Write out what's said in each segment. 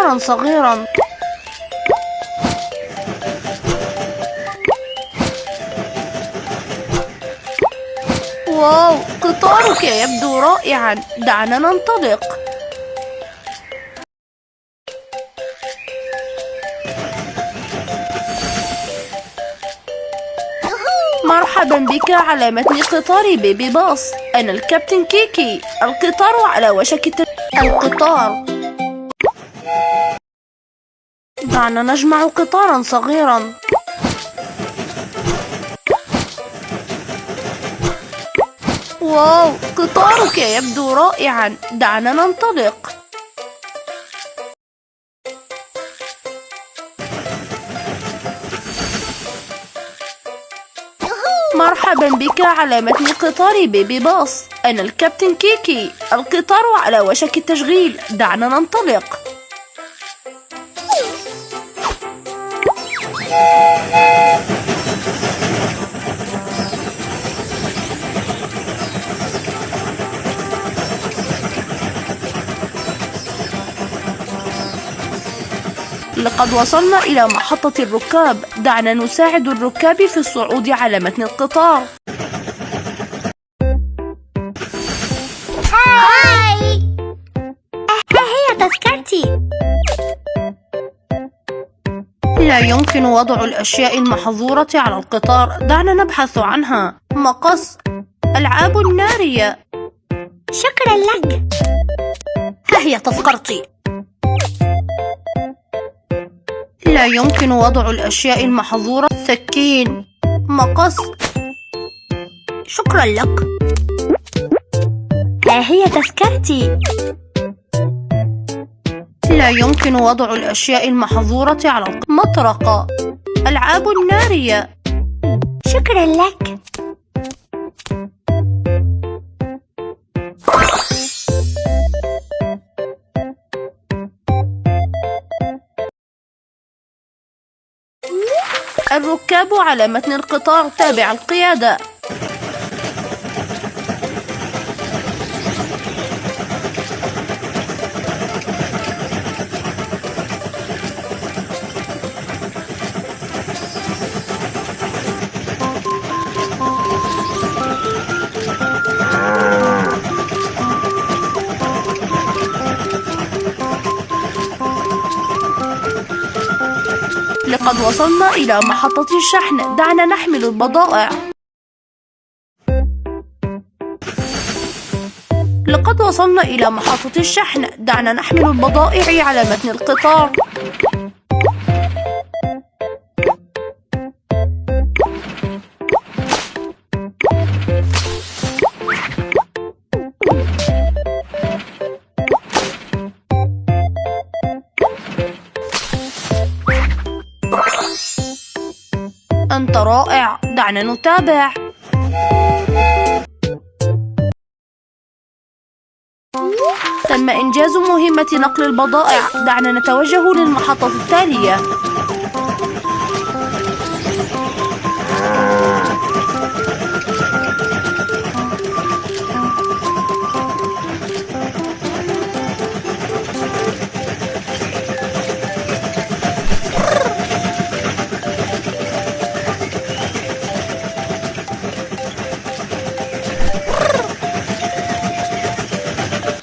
قطارا صغيرا. واو، قطارك يبدو رائعا. دعنا ننطلق. مرحبا بك على متن قطار بيبي باص. أنا الكابتن كيكي. القطار على وشك القطار. دعنا نجمع قطارا صغيرا. واو، قطارك يبدو رائعا. دعنا ننطلق. مرحبا بك على متن قطار بيبي باص. أنا الكابتن كيكي. القطار على وشك التشغيل. دعنا ننطلق. لقد وصلنا إلى محطة الركاب. دعنا نساعد الركاب في الصعود على متن القطار. هاي، ها هي تذكرتي. لا يمكن وضع الأشياء المحظورة على القطار. دعنا نبحث عنها. مقص. ألعاب نارية. شكرا لك. ها هي تذكرتي. لا يمكن وضع الأشياء المحظورة. سكين. مقص. شكرا لك. ها هي تذكرتي. لا يمكن وضع الأشياء المحظورة على مطرقة. ألعاب نارية. شكرا لك. الركاب على متن القطار. تابع القيادة. لقد وصلنا إلى محطة الشحن. دعنا نحمل البضائع. لقد وصلنا إلى محطة الشحن. دعنا نحمل البضائع على متن القطار. أنت رائع. دعنا نتابع. تم إنجاز مهمة نقل البضائع. دعنا نتوجه للمحطة التالية.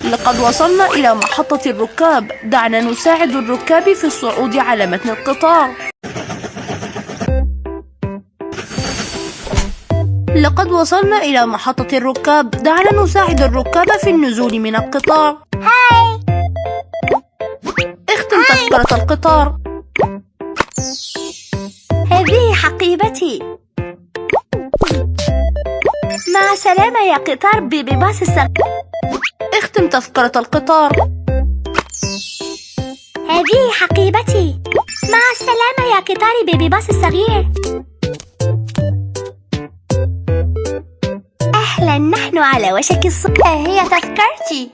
لقد وصلنا إلى محطة الركاب. دعنا نساعد الركاب في الصعود على متن القطار. لقد وصلنا إلى محطة الركاب. دعنا نساعد الركاب في النزول من القطار. هاي، اختم تذكرة القطار. هذه حقيبتي. مع السلامة يا قطار بيبي باص الصغير. اختم تذكرة القطار. هذه حقيبتي. مع السلامة يا قطار بيبي باص الصغير. أهلا، نحن على وشك الصعود. هي تذكرتي.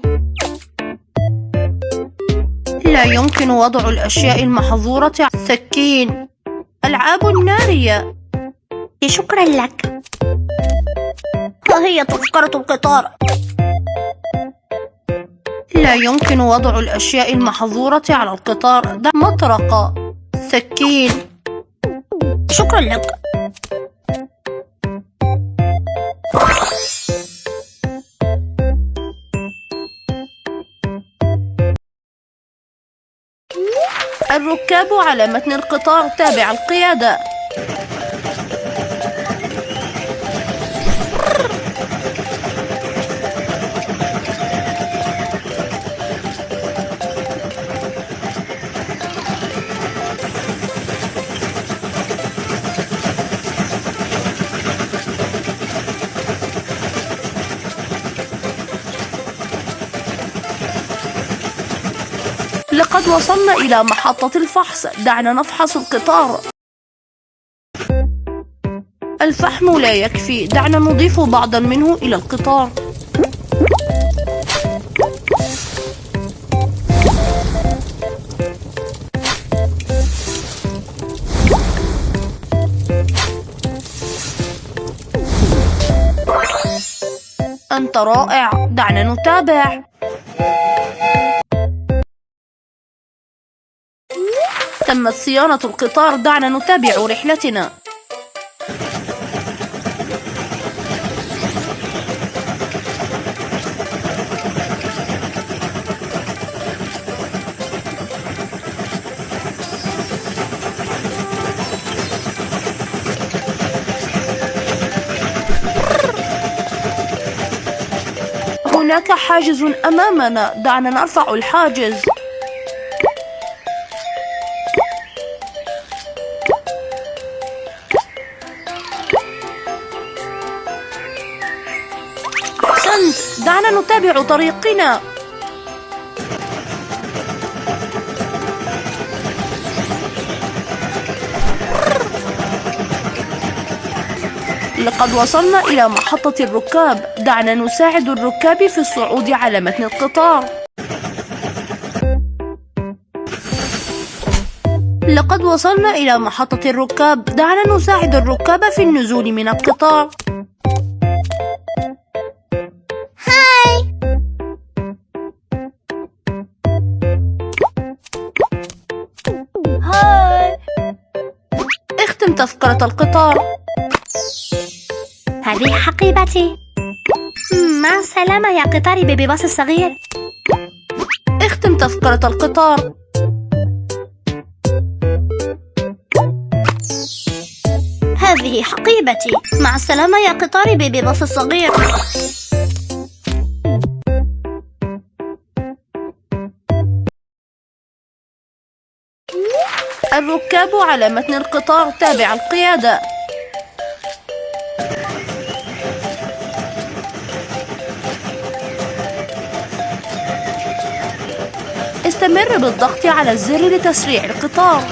لا يمكن وضع الأشياء المحظورة. سكين. ألعاب نارية. شكرا لك. ها هي تذكرة القطار. لا يمكن وضع الأشياء المحظورة على القطار. مطرقة، سكين. شكرا لك. الركاب على متن القطار تابع القيادة. لقد وصلنا إلى محطة الفحص. دعنا نفحص القطار. الفحم لا يكفي. دعنا نضيف بعضا منه إلى القطار. أنت رائع. دعنا نتابع. تمت صيانة القطار. دعنا نتابع رحلتنا. هناك حاجز أمامنا. دعنا نرفع الحاجز. دعنا نتابع طريقنا. لقد وصلنا إلى محطة الركاب. دعنا نساعد الركاب في الصعود على متن القطار. لقد وصلنا إلى محطة الركاب. دعنا نساعد الركاب في النزول من القطار. اختم تذكرة القطار. هذه حقيبتي. مع السلامة يا قطار بيبي باص الصغير. اختم تذكرة القطار. هذه حقيبتي. مع السلامة يا قطار بيبي باص الصغير. الركاب على متن القطار تابع القيادة. استمر بالضغط على الزر لتسريع القطار.